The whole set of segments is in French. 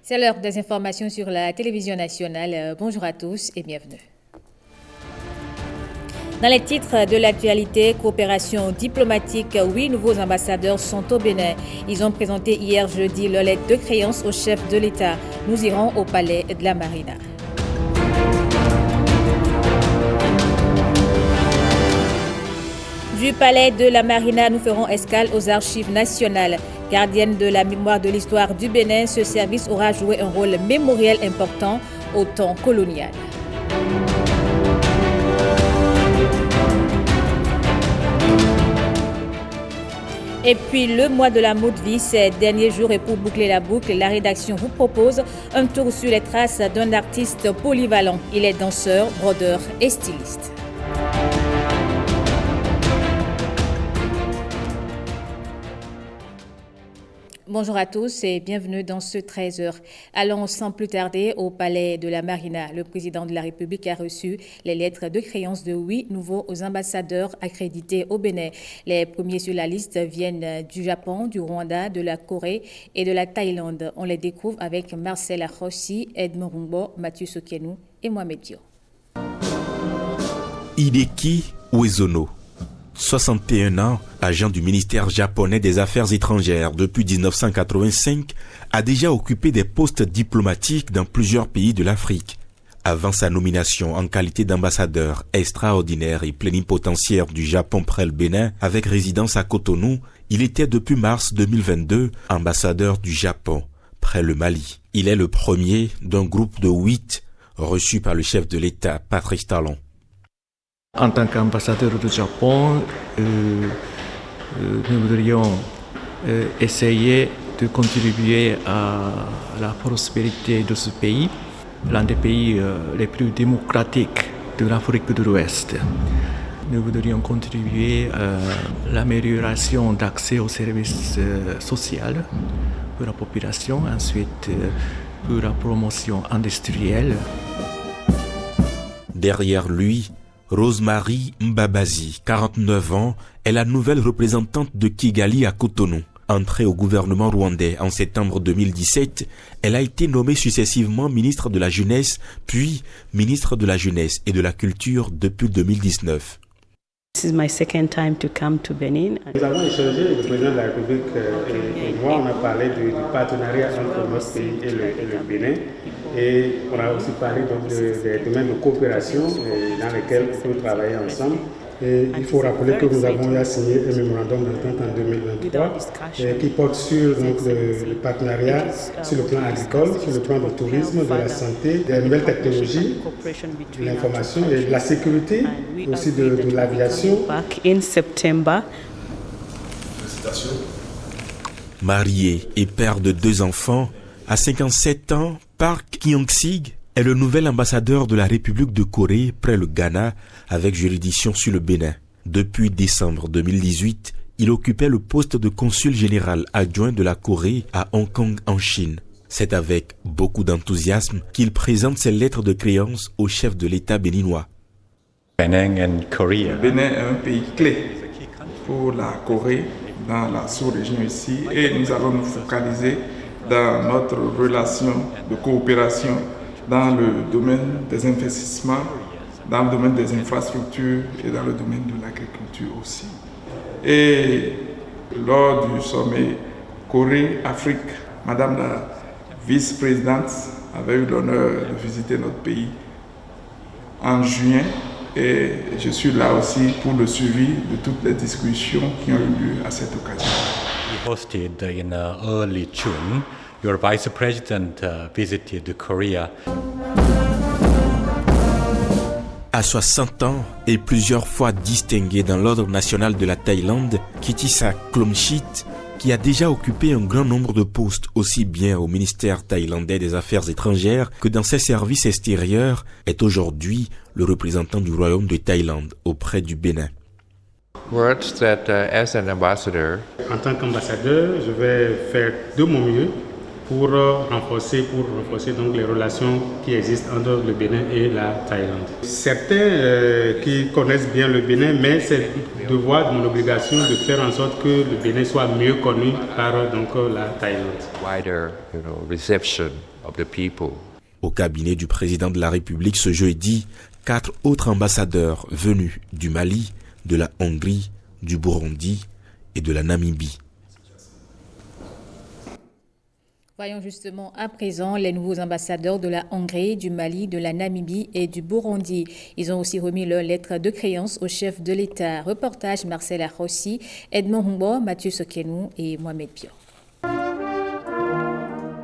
C'est l'heure des informations sur la télévision nationale. Bonjour à tous et bienvenue. Dans les titres de l'actualité, coopération diplomatique, 8 nouveaux ambassadeurs sont au Bénin. Ils ont présenté hier jeudi leur lettre de créance au chef de l'État. Nous irons au palais de la Marina. Du palais de la Marina, nous ferons escale aux archives nationales. Gardienne de la mémoire de l'histoire du Bénin, ce service aura joué un rôle mémoriel important au temps colonial. Et puis le mois de la mode vie, ces derniers jours, et pour boucler la boucle, la rédaction vous propose un tour sur les traces d'un artiste polyvalent. Il est danseur, brodeur et styliste. Bonjour à tous et bienvenue dans ce 13h. Allons sans plus tarder au palais de la Marina. Le président de la République a reçu les lettres de créance de 8 nouveaux ambassadeurs accrédités au Bénin. Les premiers sur la liste viennent du Japon, du Rwanda, de la Corée et de la Thaïlande. On les découvre avec Marcel Arossi, Edmond Rumbo, Mathieu Sokenou et Mohamed Dio. Hideki Uezono, 61 ans, agent du ministère japonais des Affaires étrangères depuis 1985, a déjà occupé des postes diplomatiques dans plusieurs pays de l'Afrique. Avant sa nomination en qualité d'ambassadeur extraordinaire et plénipotentiaire du Japon près le Bénin, avec résidence à Cotonou, il était depuis mars 2022 ambassadeur du Japon près le Mali. Il est le premier d'un groupe de 8 reçus par le chef de l'État, Patrice Talon. En tant qu'ambassadeur du Japon, nous voudrions essayer de contribuer à la prospérité de ce pays, l'un des pays les plus démocratiques de l'Afrique de l'Ouest. Nous voudrions contribuer à l'amélioration d'accès aux services sociaux pour la population, ensuite pour la promotion industrielle. Derrière lui, Rosemary Mbabazi, 49 ans, est la nouvelle représentante de Kigali à Cotonou. Entrée au gouvernement rwandais en septembre 2017, elle a été nommée successivement ministre de la Jeunesse, puis ministre de la Jeunesse et de la Culture depuis 2019. This is my second time to come to Benin. Nous avons échangé, le président de la République et moi, on a parlé du partenariat entre notre pays et le Bénin. Et on a aussi parlé donc des domaines de coopération dans lesquels on peut travailler ensemble. Et il faut rappeler que nous avons signé un mémorandum d'entente en 2023 qui porte sur donc, le partenariat sur le plan agricole, sur le plan du tourisme, de la santé, des nouvelles technologies, de l'information et de la sécurité, aussi de l'aviation. Marié et père de 2 enfants, à 57 ans, Park Kyung-sig est le nouvel ambassadeur de la République de Corée près le Ghana avec juridiction sur le Bénin. Depuis décembre 2018, il occupait le poste de consul général adjoint de la Corée à Hong Kong en Chine. C'est avec beaucoup d'enthousiasme qu'il présente ses lettres de créance au chef de l'État béninois. Le Bénin est un pays clé pour la Corée dans la sous-région ici et nous allons nous focaliser dans notre relation de coopération dans le domaine des investissements, dans le domaine des infrastructures et dans le domaine de l'agriculture aussi. Et lors du sommet Corée-Afrique, Madame la vice-présidente avait eu l'honneur de visiter notre pays en juin et je suis là aussi pour le suivi de toutes les discussions qui ont eu lieu à cette occasion. We hosted in early June. Your vice president visited Korea. À 60 ans et plusieurs fois distingué dans l'ordre national de la Thaïlande, Kittisak Klomchit, qui a déjà occupé un grand nombre de postes aussi bien au ministère thaïlandais des Affaires étrangères que dans ses services extérieurs, est aujourd'hui le représentant du Royaume de Thaïlande auprès du Bénin. As an ambassador, en tant qu'ambassadeur, je vais faire de mon mieux pour renforcer donc les relations qui existent entre le Bénin et la Thaïlande. Certains qui connaissent bien le Bénin, mais c'est devoir, mon obligation de faire en sorte que le Bénin soit mieux connu par donc, la Thaïlande. Wider, reception of the people. Au cabinet du président de la République ce jeudi, 4 autres ambassadeurs venus du Mali, de la Hongrie, du Burundi et de la Namibie. Voyons justement à présent les nouveaux ambassadeurs de la Hongrie, du Mali, de la Namibie et du Burundi. Ils ont aussi remis leur lettre de créance au chef de l'État. Reportage Marcel Arrossi, Edmond Humbo, Mathieu Sokenou et Mohamed Pio.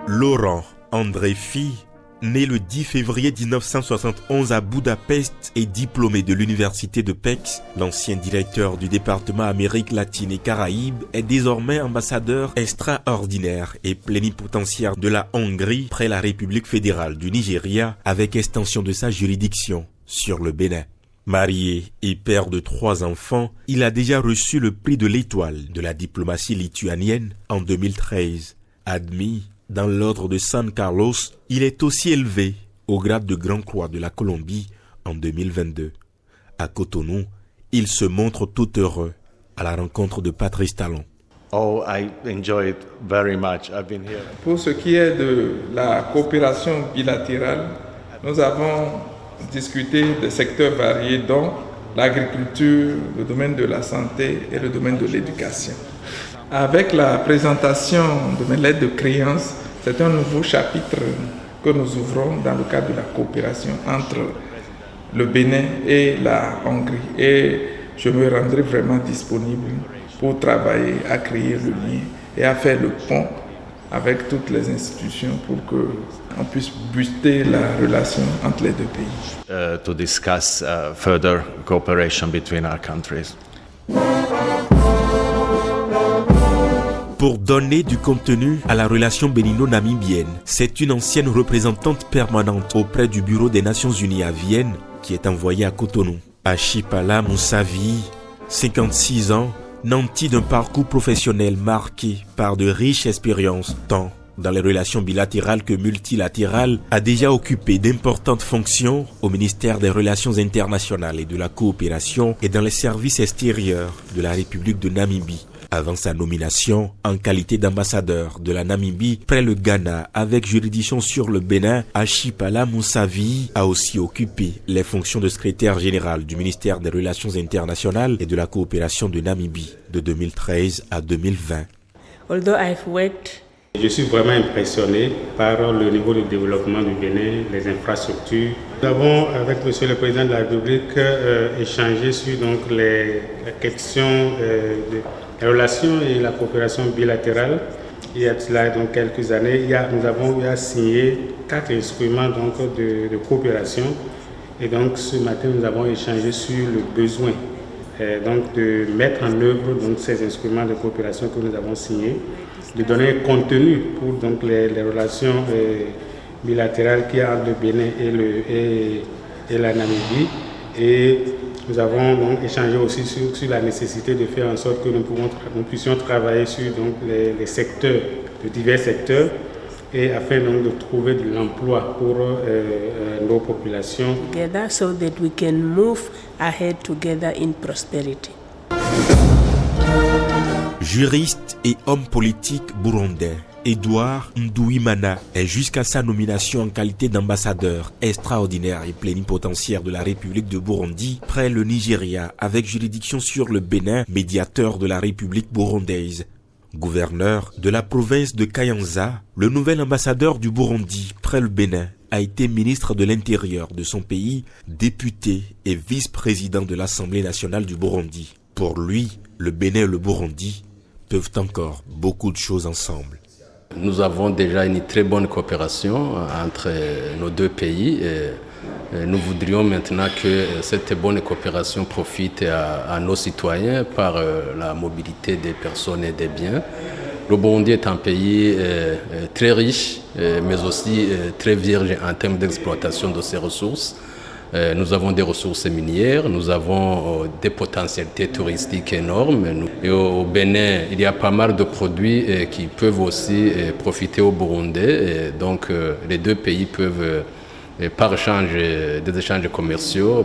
Laurent André Fille, né le 10 février 1971 à Budapest et diplômé de l'université de Pécs, l'ancien directeur du département Amérique latine et Caraïbes est désormais ambassadeur extraordinaire et plénipotentiaire de la Hongrie près la République fédérale du Nigeria avec extension de sa juridiction sur le Bénin. Marié et père de 3 enfants, il a déjà reçu le prix de l'Étoile de la diplomatie lituanienne en 2013. Admis dans l'ordre de San Carlos, il est aussi élevé au grade de Grand Croix de la Colombie en 2022. À Cotonou, il se montre tout heureux à la rencontre de Patrice Talon. Oh, I enjoy it very much. I've been here. Pour ce qui est de la coopération bilatérale, nous avons discuté de secteurs variés dont l'agriculture, le domaine de la santé et le domaine de l'éducation. Avec la présentation de mes lettres de créance, c'est un nouveau chapitre que nous ouvrons dans le cadre de la coopération entre le Bénin et la Hongrie. Et je me rendrai vraiment disponible pour travailler à créer le lien et à faire le pont avec toutes les institutions pour qu'on puisse booster la relation entre les deux pays. To discuss further cooperation between our countries. Pour donner du contenu à la relation bénino-namibienne, c'est une ancienne représentante permanente auprès du Bureau des Nations Unies à Vienne qui est envoyée à Cotonou. Achipala Moussavi, 56 ans, nanti d'un parcours professionnel marqué par de riches expériences, tant dans les relations bilatérales que multilatérales, a déjà occupé d'importantes fonctions au ministère des Relations internationales et de la coopération et dans les services extérieurs de la République de Namibie. Avant sa nomination en qualité d'ambassadeur de la Namibie près le Ghana avec juridiction sur le Bénin, Achipala Moussavi a aussi occupé les fonctions de secrétaire général du ministère des Relations internationales et de la coopération de Namibie de 2013 à 2020. Je suis vraiment impressionné par le niveau de développement du Bénin, les infrastructures. Nous avons, avec Monsieur le Président de la République, échangé sur donc, les questions de la relation et la coopération bilatérale. Il y a cela donc quelques années, nous avons signé 4 instruments donc, de coopération. Et donc ce matin, nous avons échangé sur le besoin donc, de mettre en œuvre donc, ces instruments de coopération que nous avons signés, de donner contenu pour donc, les relations bilatérales qu'il y a entre le Bénin et la Namibie. Et nous avons donc échangé aussi sur la nécessité de faire en sorte que nous puissions travailler sur donc, les secteurs, de divers secteurs, et afin donc de trouver de l'emploi pour nos populations. Together so that we can move ahead together in prosperity. Juriste et homme politique burundais, Edouard Ndouimana est jusqu'à sa nomination en qualité d'ambassadeur extraordinaire et plénipotentiaire de la République de Burundi près le Nigeria avec juridiction sur le Bénin, médiateur de la République burundaise. Gouverneur de la province de Kayanza, le nouvel ambassadeur du Burundi près le Bénin a été ministre de l'Intérieur de son pays, député et vice-président de l'Assemblée nationale du Burundi. Pour lui, le Bénin et le Burundi peuvent encore beaucoup de choses ensemble. Nous avons déjà une très bonne coopération entre nos deux pays. Nous voudrions maintenant que cette bonne coopération profite à nos citoyens par la mobilité des personnes et des biens. Le Burundi est un pays très riche, mais aussi très vierge en termes d'exploitation de ses ressources. Nous avons des ressources minières, nous avons des potentialités touristiques énormes. Et au Bénin, il y a pas mal de produits qui peuvent aussi profiter au Burundi. Et donc les deux pays peuvent, par des échanges commerciaux.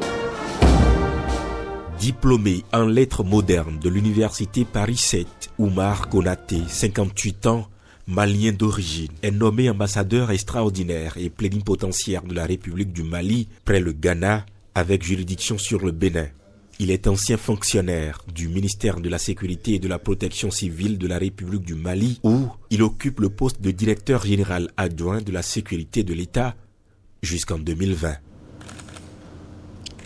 Diplômé en lettres modernes de l'université Paris 7, Oumar Konaté, 58 ans, malien d'origine, est nommé ambassadeur extraordinaire et plénipotentiaire de la République du Mali près le Ghana avec juridiction sur le Bénin. Il est ancien fonctionnaire du ministère de la Sécurité et de la Protection civile de la République du Mali où il occupe le poste de directeur général adjoint de la sécurité de l'État jusqu'en 2020.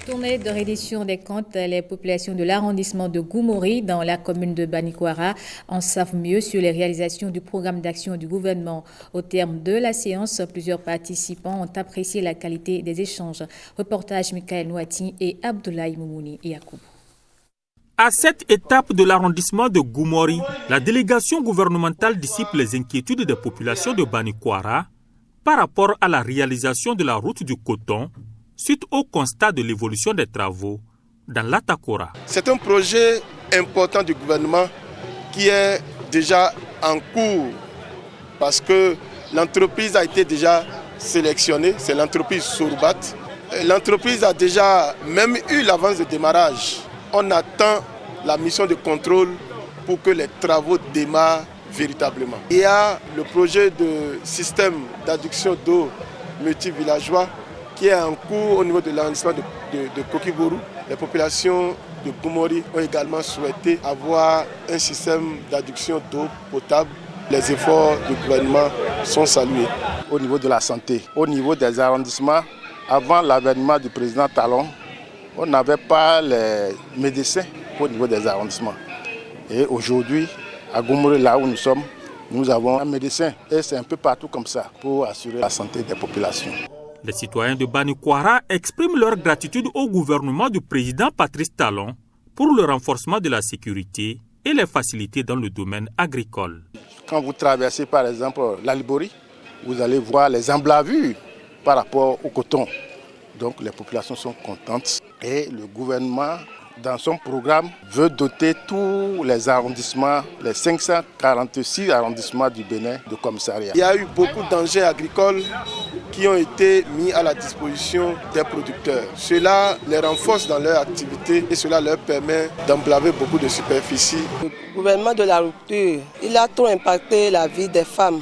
Tournée de reddition des comptes, les populations de l'arrondissement de Goumori dans la commune de Banikwara en savent mieux sur les réalisations du programme d'action du gouvernement. Au terme de la séance, plusieurs participants ont apprécié la qualité des échanges. Reportage Michael Nouati et Abdoulaye Moumouni Yacoub. À cette étape de l'arrondissement de Goumori, la délégation gouvernementale dissipe les inquiétudes des populations de Banikwara par rapport à la réalisation de la route du coton suite au constat de l'évolution des travaux dans l'Atakora. C'est un projet important du gouvernement qui est déjà en cours parce que l'entreprise a été déjà sélectionnée, c'est l'entreprise Sourbat. L'entreprise a déjà même eu l'avance de démarrage. On attend la mission de contrôle pour que les travaux démarrent véritablement. Il y a le projet de système d'adduction d'eau multivillageois qui est en cours au niveau de l'arrondissement de Kokibourou. Les populations de Goumori ont également souhaité avoir un système d'adduction d'eau potable. Les efforts du gouvernement sont salués. Au niveau de la santé, au niveau des arrondissements, avant l'avènement du président Talon, on n'avait pas les médecins au niveau des arrondissements. Et aujourd'hui, à Goumori, là où nous sommes, nous avons un médecin. Et c'est un peu partout comme ça pour assurer la santé des populations. Les citoyens de Banikwara expriment leur gratitude au gouvernement du président Patrice Talon pour le renforcement de la sécurité et les facilités dans le domaine agricole. Quand vous traversez par exemple la Libori, vous allez voir les emblavures par rapport au coton. Donc les populations sont contentes et le gouvernement, dans son programme, veut doter tous les arrondissements, les 546 arrondissements du Bénin de commissariat. Il y a eu beaucoup d'engins agricoles qui ont été mis à la disposition des producteurs. Cela les renforce dans leur activité et cela leur permet d'emblaver beaucoup de superficies. Le gouvernement de la rupture, il a trop impacté la vie des femmes.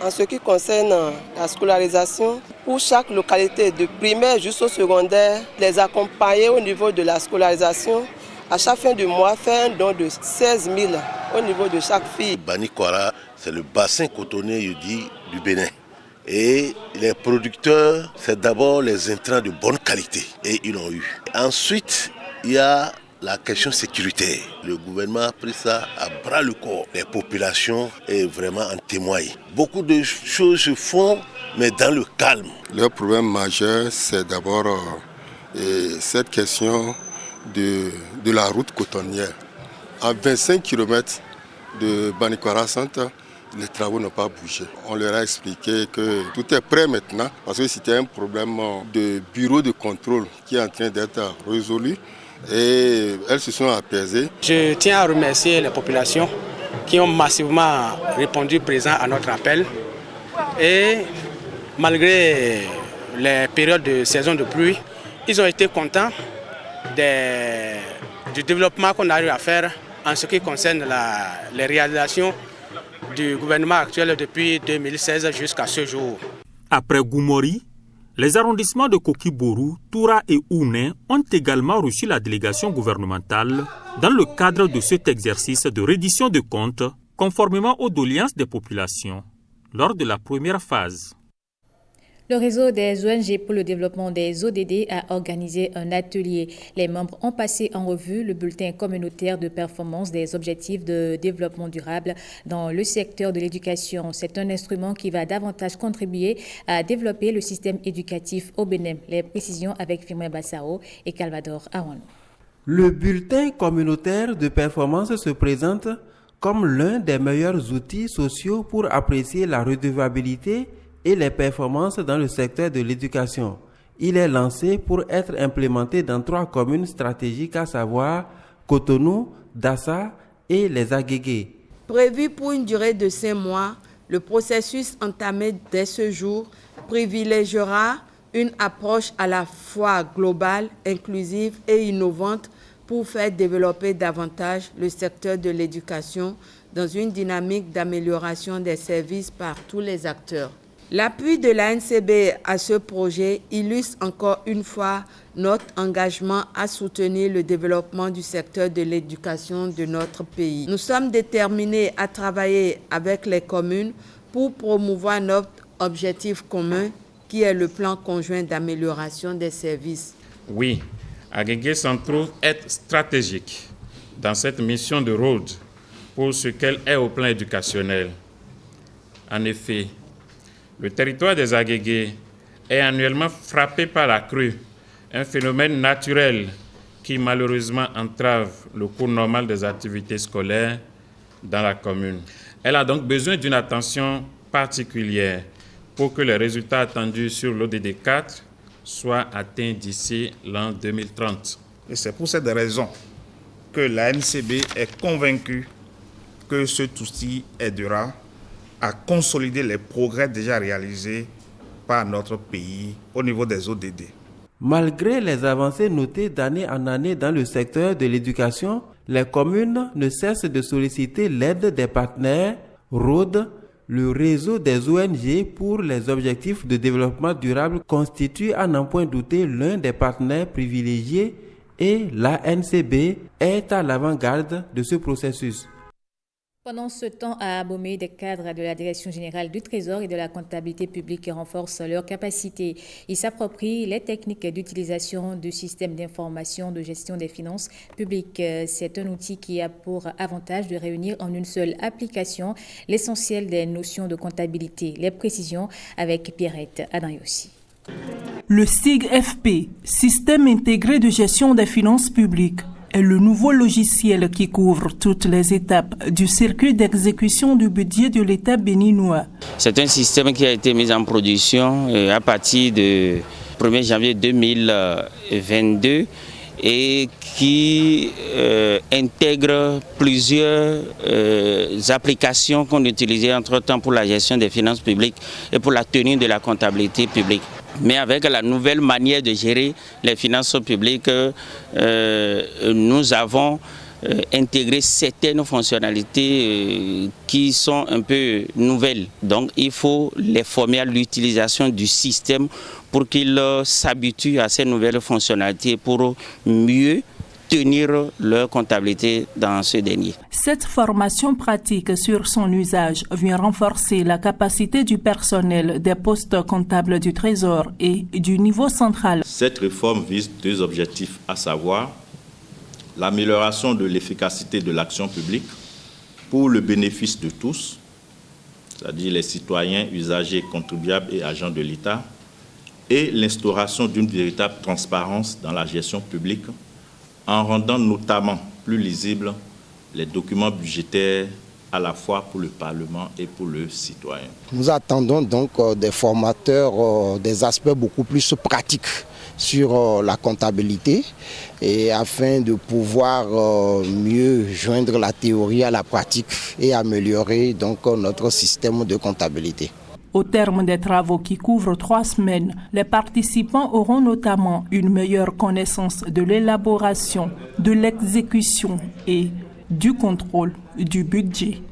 En ce qui concerne la scolarisation, pour chaque localité, de primaire jusqu'au secondaire, les accompagner au niveau de la scolarisation, à chaque fin du mois, faire un don de 16 000 au niveau de chaque fille. Banikwara, c'est le bassin cotonnier du Bénin. Et les producteurs, c'est d'abord les intrants de bonne qualité, et ils l'ont eu. Ensuite, il y a la question sécuritaire. Le gouvernement a pris ça à bras le corps. Les populations est vraiment en témoignent. Beaucoup de choses se font, mais dans le calme. Le problème majeur, c'est d'abord cette question de la route cotonnière. À 25 km de Banikwara Centre, les travaux n'ont pas bougé. On leur a expliqué que tout est prêt maintenant, parce que c'était un problème de bureau de contrôle qui est en train d'être résolu. Et elles se sont apaisées. Je tiens à remercier les populations qui ont massivement répondu présent à notre appel. Et malgré les périodes de saison de pluie, ils ont été contents du développement qu'on a eu à faire en ce qui concerne les réalisations du gouvernement actuel depuis 2016 jusqu'à ce jour. Après Goumori, les arrondissements de Kokibourou, Toura et Ouné ont également reçu la délégation gouvernementale dans le cadre de cet exercice de reddition de comptes conformément aux doléances des populations lors de la première phase. Le réseau des ONG pour le développement des ODD a organisé un atelier. Les membres ont passé en revue le bulletin communautaire de performance des objectifs de développement durable dans le secteur de l'éducation. C'est un instrument qui va davantage contribuer à développer le système éducatif au Bénin. Les précisions avec Firmin Bassao et Calvador Aron. Le bulletin communautaire de performance se présente comme l'un des meilleurs outils sociaux pour apprécier la redevabilité et les performances dans le secteur de l'éducation. Il est lancé pour être implémenté dans 3 communes stratégiques, à savoir Cotonou, Dassa et les Agégués. Prévu pour une durée de 5 mois, le processus entamé dès ce jour privilégiera une approche à la fois globale, inclusive et innovante pour faire développer davantage le secteur de l'éducation dans une dynamique d'amélioration des services par tous les acteurs. L'appui de l'ANCB à ce projet illustre encore une fois notre engagement à soutenir le développement du secteur de l'éducation de notre pays. Nous sommes déterminés à travailler avec les communes pour promouvoir notre objectif commun qui est le plan conjoint d'amélioration des services. Oui, Agégué s'en trouve être stratégique dans cette mission de Road pour ce qu'elle est au plan éducationnel. En effet, le territoire des Agégués est annuellement frappé par la crue, un phénomène naturel qui malheureusement entrave le cours normal des activités scolaires dans la commune. Elle a donc besoin d'une attention particulière pour que les résultats attendus sur l'ODD 4 soient atteints d'ici l'an 2030. Et c'est pour cette raison que la NCB est convaincue que cet outil aidera à consolider les progrès déjà réalisés par notre pays au niveau des ODD. Malgré les avancées notées d'année en année dans le secteur de l'éducation, les communes ne cessent de solliciter l'aide des partenaires ROAD. Le réseau des ONG pour les objectifs de développement durable constitue à n'en point douter l'un des partenaires privilégiés et l'ANCB est à l'avant-garde de ce processus. Pendant ce temps, à Abomey, des cadres de la Direction générale du Trésor et de la comptabilité publique renforcent leurs capacités. Ils s'approprient les techniques d'utilisation du système d'information de gestion des finances publiques. C'est un outil qui a pour avantage de réunir en une seule application l'essentiel des notions de comptabilité. Les précisions avec Pierrette Adayossi. Le SIG-FP, Système intégré de gestion des finances publiques, est le nouveau logiciel qui couvre toutes les étapes du circuit d'exécution du budget de l'État béninois. C'est un système qui a été mis en production à partir du 1er janvier 2022 et qui intègre plusieurs applications qu'on utilisait entre-temps pour la gestion des finances publiques et pour la tenue de la comptabilité publique. Mais avec la nouvelle manière de gérer les finances publiques, nous avons intégré certaines fonctionnalités qui sont un peu nouvelles. Donc il faut les former à l'utilisation du système pour qu'ils s'habituent à ces nouvelles fonctionnalités pour mieux tenir leur comptabilité dans ce dernier. Cette formation pratique sur son usage vient renforcer la capacité du personnel des postes comptables du Trésor et du niveau central. Cette réforme vise deux objectifs, à savoir l'amélioration de l'efficacité de l'action publique pour le bénéfice de tous, c'est-à-dire les citoyens, usagers, contribuables et agents de l'État, et l'instauration d'une véritable transparence dans la gestion publique en rendant notamment plus lisibles les documents budgétaires à la fois pour le Parlement et pour le citoyen. Nous attendons donc des formateurs des aspects beaucoup plus pratiques sur la comptabilité et afin de pouvoir mieux joindre la théorie à la pratique et améliorer donc notre système de comptabilité. Au terme des travaux qui couvrent 3 semaines, les participants auront notamment une meilleure connaissance de l'élaboration, de l'exécution et du contrôle du budget.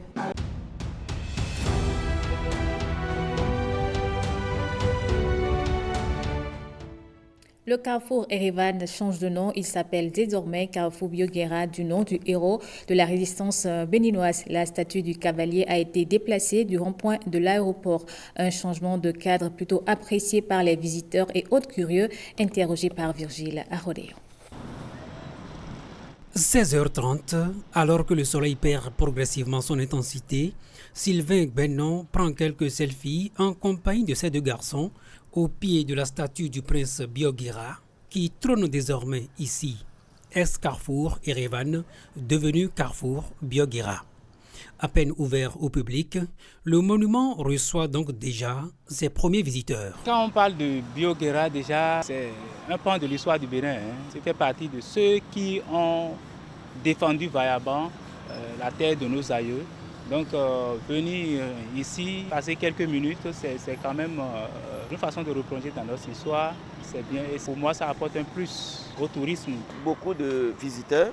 Le carrefour Erevan change de nom. Il s'appelle désormais Carrefour Bioguera, du nom du héros de la résistance béninoise. La statue du cavalier a été déplacée du rond-point de l'aéroport. Un changement de cadre plutôt apprécié par les visiteurs et autres curieux, interrogés par Virgile Arrodéon. 16h30, alors que le soleil perd progressivement son intensité, Sylvain Gbenon prend quelques selfies en compagnie de ses 2 garçons au pied de la statue du prince Bioguera qui trône désormais ici, ex-Carrefour Erevan, devenu Carrefour Bioguera. À peine ouvert au public, le monument reçoit donc déjà ses premiers visiteurs. Quand on parle de Bioguera, déjà, c'est un pan de l'histoire du Bénin. C'était partie de ceux qui ont défendu vaillamment la terre de nos aïeux Donc venir ici, passer quelques minutes, c'est quand même une façon de replonger dans notre histoire. C'est bien et pour moi ça apporte un plus au tourisme. Beaucoup de visiteurs,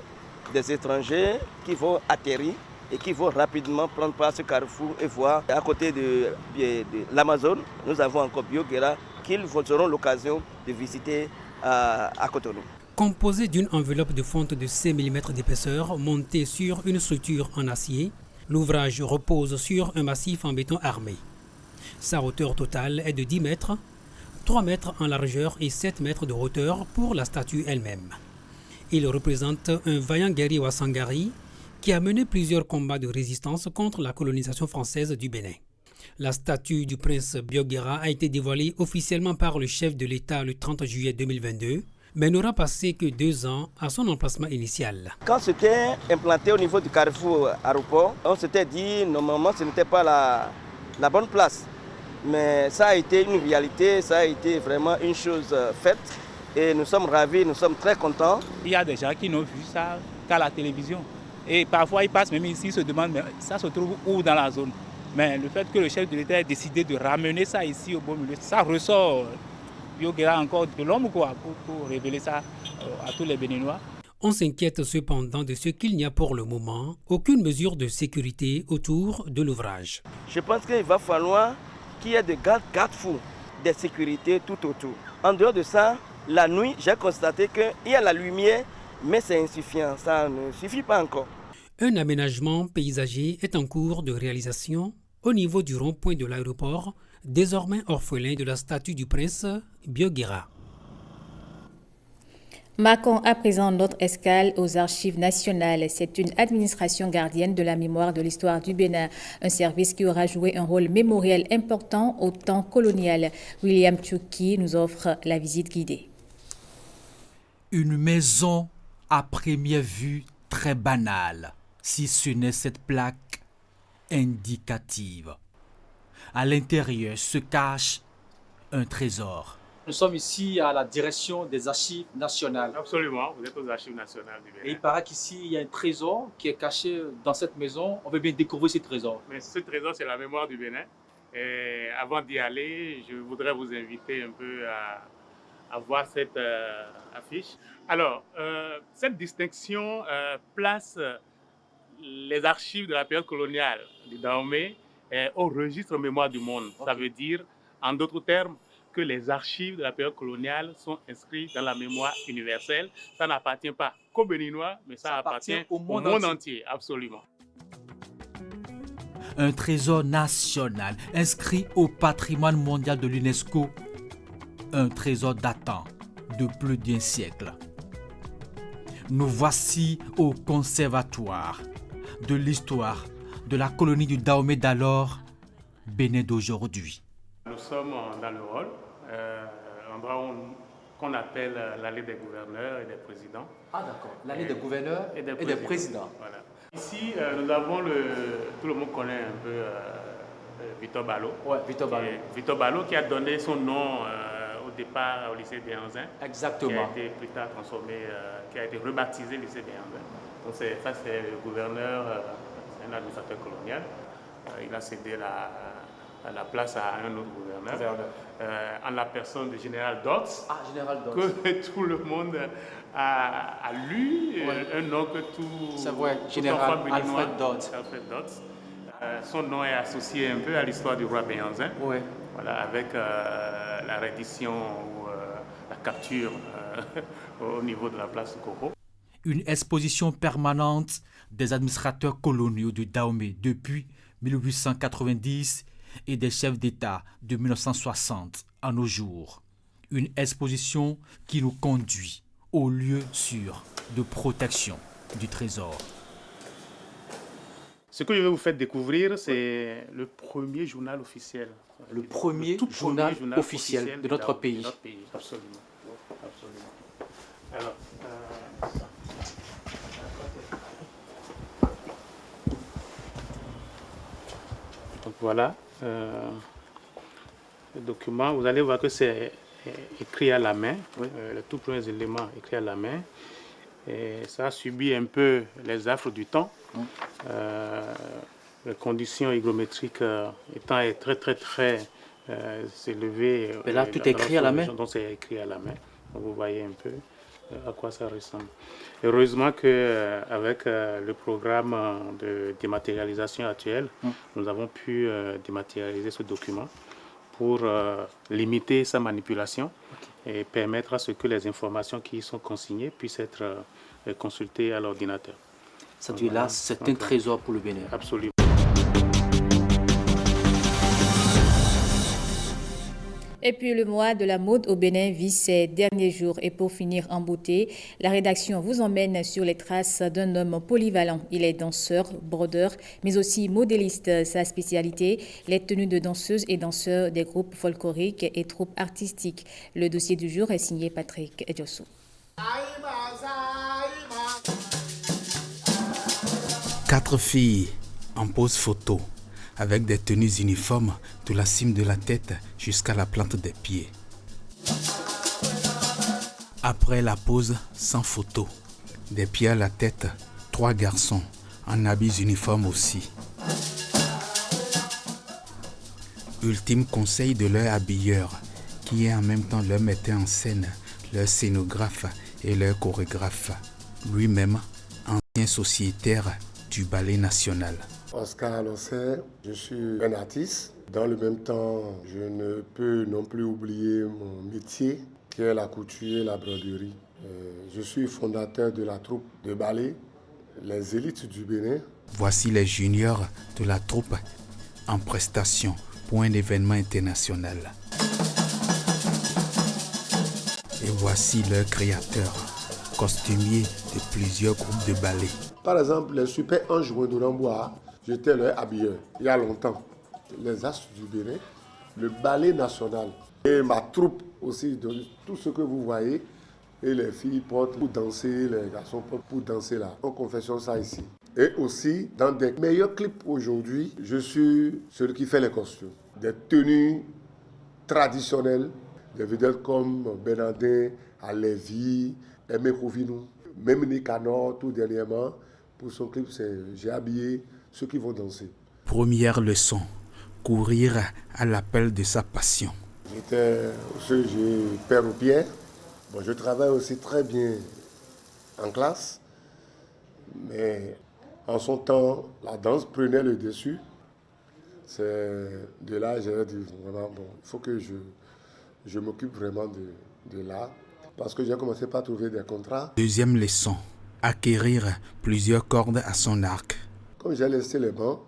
des étrangers qui vont atterrir et qui vont rapidement prendre part à ce carrefour et voir à côté de l'Amazone, nous avons encore Bioguera qu'ils auront l'occasion de visiter à Cotonou. Composé d'une enveloppe de fonte de 6 mm d'épaisseur montée sur une structure en acier, l'ouvrage repose sur un massif en béton armé. Sa hauteur totale est de 10 mètres, 3 mètres en largeur et 7 mètres de hauteur pour la statue elle-même. Il représente un vaillant guerrier Ouassangari qui a mené plusieurs combats de résistance contre la colonisation française du Bénin. La statue du prince Bioguera a été dévoilée officiellement par le chef de l'État le 30 juillet 2022, mais n'aura passé que 2 ans à son emplacement initial. Quand c'était implanté au niveau du carrefour aéroport, on s'était dit normalement ce n'était pas la bonne place. Mais ça a été une réalité, ça a été vraiment une chose faite et nous sommes ravis, nous sommes très contents. Il y a des gens qui n'ont vu ça qu'à la télévision. Et parfois ils passent même ici, ils se demandent mais ça se trouve où dans la zone. Mais le fait que le chef de l'État ait décidé de ramener ça ici au beau milieu, ça ressort. Bioguera encore de l'homme quoi pour révéler ça à tous les Béninois. On s'inquiète cependant de ce qu'il n'y a pour le moment aucune mesure de sécurité autour de l'ouvrage. Je pense qu'il va falloir qu'il y ait des garde-fous, des sécurités tout autour. En dehors de ça, la nuit, j'ai constaté qu'il y a la lumière, mais c'est insuffisant, ça ne suffit pas encore. Un aménagement paysager est en cours de réalisation au niveau du rond-point de l'aéroport, désormais orphelin de la statue du prince Bioguera. Marquons à présent notre escale aux archives nationales. C'est une administration gardienne de la mémoire de l'histoire du Bénin, un service qui aura joué un rôle mémoriel important au temps colonial. William Tchouki nous offre la visite guidée. Une maison à première vue très banale, si ce n'est cette plaque indicative. À l'intérieur se cache un trésor. Nous sommes ici à la direction des archives nationales. Absolument, vous êtes aux archives nationales du Bénin. Et il paraît qu'ici, il y a un trésor qui est caché dans cette maison. On veut bien découvrir ce trésor. Mais ce trésor, c'est la mémoire du Bénin. Et avant d'y aller, je voudrais vous inviter un peu à voir cette affiche. Alors, cette distinction place les archives de la période coloniale du Dahomey au registre mémoire du monde. Okay. Ça veut dire, en d'autres termes, que les archives de la période coloniale sont inscrites dans la mémoire universelle. Ça n'appartient pas qu'aux Béninois, mais ça appartient au monde entier. Absolument. Un trésor national inscrit au patrimoine mondial de l'UNESCO. Un trésor datant de plus d'1 siècle. Nous voici au conservatoire de l'histoire de la colonie du Dahomey d'alors, Bénin d'aujourd'hui. Nous sommes dans le hall, endroit qu'on appelle l'allée des gouverneurs et des présidents. Ah d'accord, l'allée des gouverneurs et des présidents. Voilà. Ici, nous avons tout le monde connaît un peu Victor Ballot. Ouais, Victor Ballot. Victor Ballot qui a donné son nom au départ au lycée Béhanzin. Exactement. Qui a été plus tard transformé, qui a été rebaptisé lycée Béhanzin. Donc ça c'est le gouverneur, c'est un administrateur colonial. Il a cédé la place à un autre gouverneur. En la personne du général Dodds. Ah, général Dodds. Que tout le monde a lu, un nom que tout. C'est vrai, général Alfred Dodds. Son nom est associé un peu à l'histoire du roi Béhanzin. Oui. Voilà, avec la reddition ou la capture au niveau de la place Koro. Une exposition permanente des administrateurs coloniaux du Dahomey depuis 1890 et des chefs d'État de 1960 à nos jours. Une exposition qui nous conduit au lieu sûr de protection du trésor. Ce que je vais vous faire découvrir, c'est le premier journal officiel. Le premier journal officiel de notre pays. Absolument. Absolument. Alors, donc voilà le document. Vous allez voir que c'est écrit à la main, les tout premiers éléments écrits à la main. Et ça a subi un peu les affres du temps. les conditions hygrométriques étant très élevées. Mais là, tout est écrit à la main. Donc c'est écrit à la main. Donc, vous voyez un peu à quoi ça ressemble. Heureusement qu'avec le programme de dématérialisation actuel, nous avons pu dématérialiser ce document pour limiter sa manipulation et permettre à ce que les informations qui y sont consignées puissent être consultées à l'ordinateur. Là, c'est un trésor pour le Bénin. Absolument. Et puis le mois de la mode au Bénin vit ses derniers jours. Et pour finir en beauté, la rédaction vous emmène sur les traces d'un homme polyvalent. Il est danseur, brodeur, mais aussi modéliste. Sa spécialité, les tenues de danseuses et danseurs des groupes folkloriques et troupes artistiques. Le dossier du jour est signé Patrick Edjosso. 4 filles en pose photo, avec des tenues uniformes de la cime de la tête jusqu'à la plante des pieds. Après la pose sans photo, des pieds à la tête, 3 garçons en habits uniformes aussi. Ultime conseil de leur habilleur, qui est en même temps leur metteur en scène, leur scénographe et leur chorégraphe, lui-même ancien sociétaire du Ballet national. Oscar Alosset, je suis un artiste. Dans le même temps, je ne peux non plus oublier mon métier, qui est la couture et la broderie. Je suis fondateur de la troupe de ballet, les élites du Bénin. Voici les juniors de la troupe en prestation pour un événement international. Et voici leur créateur, costumier de plusieurs groupes de ballet. Par exemple, les Super Anges Wendourambois, j'étais leur habilleur il y a longtemps. Les Astres du Bénin, le Ballet national et ma troupe aussi, de tout ce que vous voyez. Et les filles portent pour danser, les garçons portent pour danser là. On confectionne ça ici. Et aussi, dans des meilleurs clips aujourd'hui, je suis celui qui fait les costumes. Des tenues traditionnelles, des vedettes comme Bernardin, Alevi, Aimé Rouvinou, même Nicanor, tout dernièrement. Pour son clip, j'ai habillé ceux qui vont danser. Première leçon, courir à l'appel de sa passion. J'ai père au pied. Bon, je travaille aussi très bien en classe, mais en son temps, la danse prenait le dessus. C'est de là que j'ai dit, vraiment, bon, il faut que je m'occupe vraiment de l'art, parce que j'ai commencé par trouver des contrats. Deuxième leçon, acquérir plusieurs cordes à son arc. Comme j'ai laissé les bancs,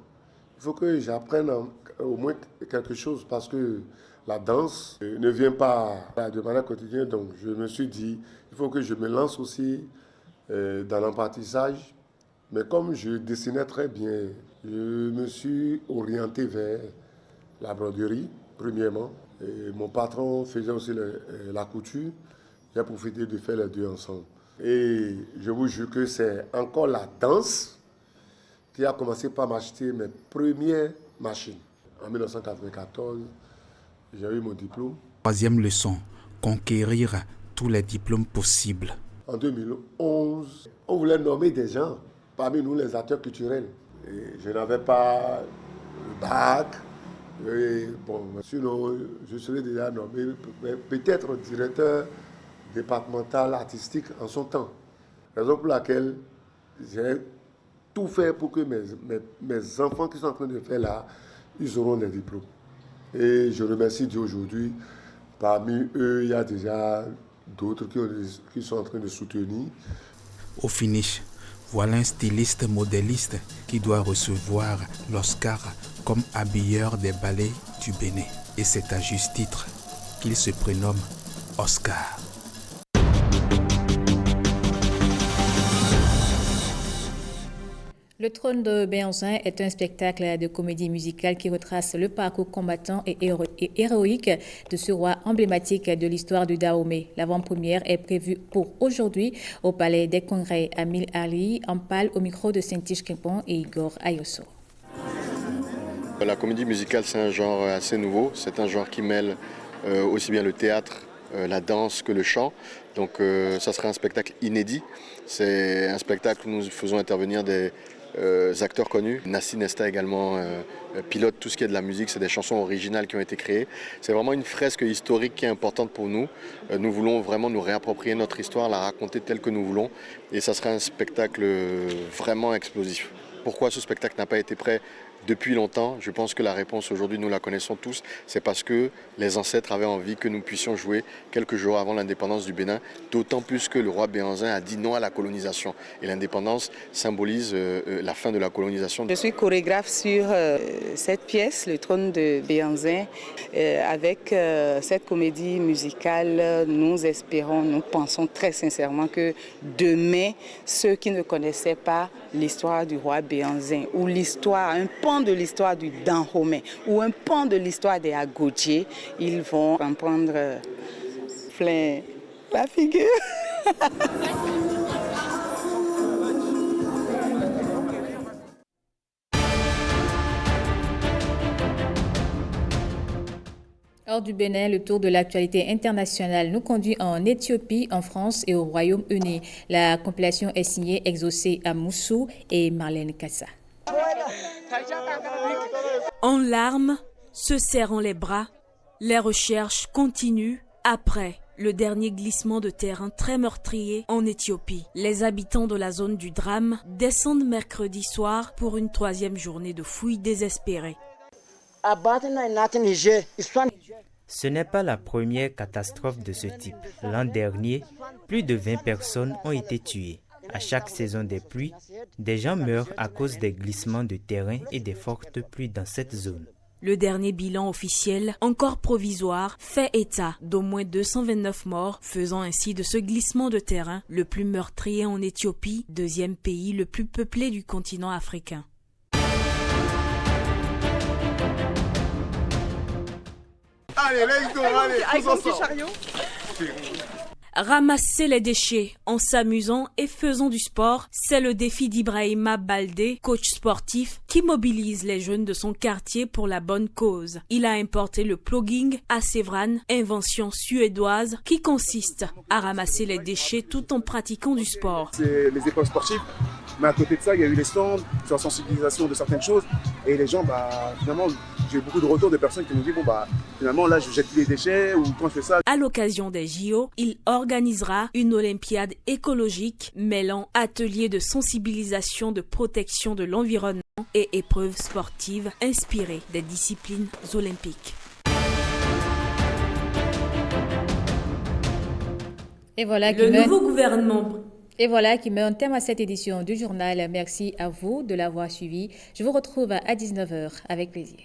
il faut que j'apprenne au moins quelque chose, parce que la danse ne vient pas de manière quotidienne. Donc je me suis dit, il faut que je me lance aussi dans l'apprentissage. Mais comme je dessinais très bien, je me suis orienté vers la broderie, premièrement. Et mon patron faisait aussi la couture. J'ai profité de faire les deux ensemble. Et je vous jure que c'est encore la danse qui a commencé par m'acheter mes premières machines. En 1994, j'ai eu mon diplôme. Troisième leçon, conquérir tous les diplômes possibles. En 2011, on voulait nommer des gens parmi nous, les acteurs culturels. Et je n'avais pas le bac. Et bon, sinon, je serais déjà nommé peut-être directeur départemental artistique en son temps. Raison pour laquelle j'ai tout fait pour que mes enfants qui sont en train de faire là, ils auront des diplômes. Et je remercie Dieu aujourd'hui. Parmi eux, il y a déjà d'autres qui sont en train de soutenir. Au finish, voilà un styliste modéliste qui doit recevoir l'Oscar comme habilleur des ballets du Bénin. Et c'est à juste titre qu'il se prénomme Oscar. Le Trône de Béanzin est un spectacle de comédie musicale qui retrace le parcours combattant et héroïque de ce roi emblématique de l'histoire du Dahomey. L'avant-première est prévue pour aujourd'hui au Palais des Congrès. Amil Ali en parle au micro de Saint-Tiche Kimpon et Igor Ayoso. La comédie musicale, c'est un genre assez nouveau. C'est un genre qui mêle aussi bien le théâtre, la danse que le chant. Donc ça sera un spectacle inédit. C'est un spectacle où nous faisons intervenir des acteurs connus. Nassi Nesta également pilote tout ce qui est de la musique, c'est des chansons originales qui ont été créées. C'est vraiment une fresque historique qui est importante pour nous. Nous voulons vraiment nous réapproprier notre histoire, la raconter telle que nous voulons et ça sera un spectacle vraiment explosif. Pourquoi ce spectacle n'a pas été prêt depuis longtemps? Je pense que la réponse aujourd'hui, nous la connaissons tous, c'est parce que les ancêtres avaient envie que nous puissions jouer quelques jours avant l'indépendance du Bénin, d'autant plus que le roi Béhanzin a dit non à la colonisation. Et l'indépendance symbolise la fin de la colonisation. Je suis chorégraphe sur cette pièce, Le Trône de Béhanzin. Avec cette comédie musicale, nous espérons, nous pensons très sincèrement que demain, ceux qui ne connaissaient pas l'histoire du roi Béhanzin ou l'histoire, un pan de l'histoire du Dahomey ou un pan de l'histoire des Agodiers, ils vont en prendre plein la figure. Hors du Bénin, le tour de l'actualité internationale nous conduit en Éthiopie, en France et au Royaume-Uni. La compilation est signée Exaucé à Moussou et Marlène Kassa. En larmes, se serrant les bras, les recherches continuent après le dernier glissement de terrain très meurtrier en Éthiopie. Les habitants de la zone du drame descendent mercredi soir pour une 3e journée de fouilles désespérées. Ce n'est pas la première catastrophe de ce type. L'an dernier, plus de 20 personnes ont été tuées. À chaque saison des pluies, des gens meurent à cause des glissements de terrain et des fortes pluies dans cette zone. Le dernier bilan officiel, encore provisoire, fait état d'au moins 229 morts, faisant ainsi de ce glissement de terrain le plus meurtrier en Éthiopie, 2e pays le plus peuplé du continent africain. Allez, let's go, allez, avec mon petit chariot. Ramasser les déchets en s'amusant et faisant du sport, c'est le défi d'Ibrahima Baldé, coach sportif, qui mobilise les jeunes de son quartier pour la bonne cause. Il a importé le plugging à Sévran, invention suédoise qui consiste à ramasser les déchets tout en pratiquant du sport. C'est les écoles sportives, mais à côté de ça, il y a eu les stands sur la sensibilisation de certaines choses et les gens, finalement, j'ai eu beaucoup de retours de personnes qui nous disent finalement là je jette plus les déchets ou quand je fais ça. À l'occasion des JO, il organisera une olympiade écologique mêlant ateliers de sensibilisation de protection de l'environnement et épreuves sportives inspirées des disciplines olympiques. Et voilà nouveau gouvernement. Et voilà qui met un terme à cette édition du journal. Merci à vous de l'avoir suivi. Je vous retrouve à 19h avec plaisir.